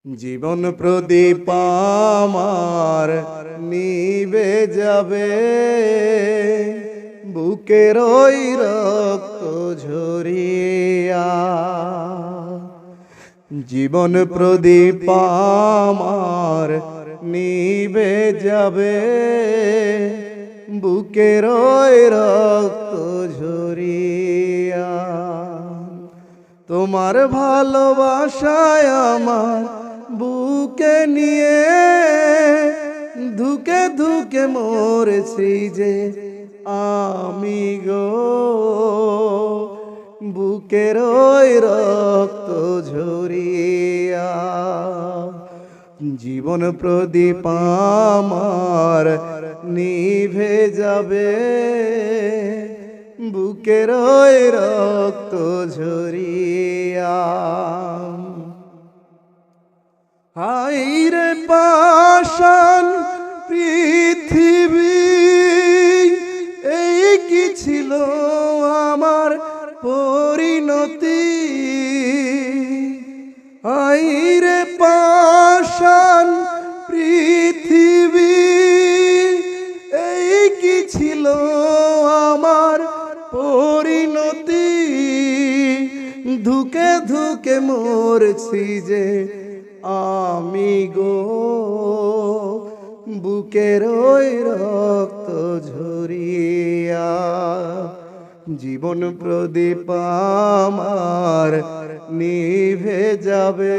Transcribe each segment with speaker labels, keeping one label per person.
Speaker 1: জীবন প্রদীপ আমার নিবে যাবে, বুকের ওই রক্ত ঝরিয়া। জীবন প্রদীপ আমার নিবে যাবে, বুকের ওই রক্ত ঝরিয়া। তোমার ভালোবাসায় আমার বুকে নিয়ে ধুকে ধুকে মরেছি যে আমি গো, বুকের ওই রক্ত ঝরিয়া। জীবন প্রদীপ আমার নিভে যাবে, বুকের ওই রক্ত ঝরিয়া। হায়রে পাষাণ পৃথিবী, এই কি ছিল আমার পরিণতি। হায়রে পাষাণ পৃথিবী, এই কি ছিল আমার পরিণতি। ধুকে ধুকে মরছি যে আমি গো, বুকের ওই রক্ত ঝরিয়া। জীবন প্রদীপ আমার নিভে যাবে,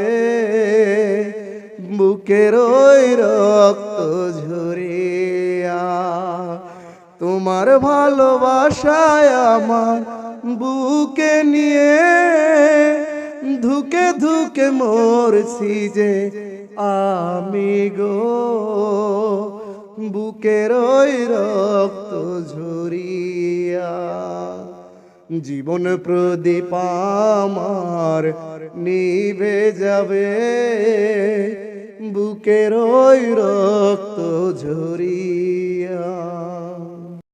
Speaker 1: বুকের ওই রক্ত ঝরিয়া। তোমার ভালোবাসায় আমার বুকে নিয়ে ধুকে ধুকে মরছি যে আমি গো, বুকের ওই রক্ত ঝরিয়া। জীবন প্রদীপ আমার নিভে যাবে, বুকের ওই রক্ত ঝরিয়া।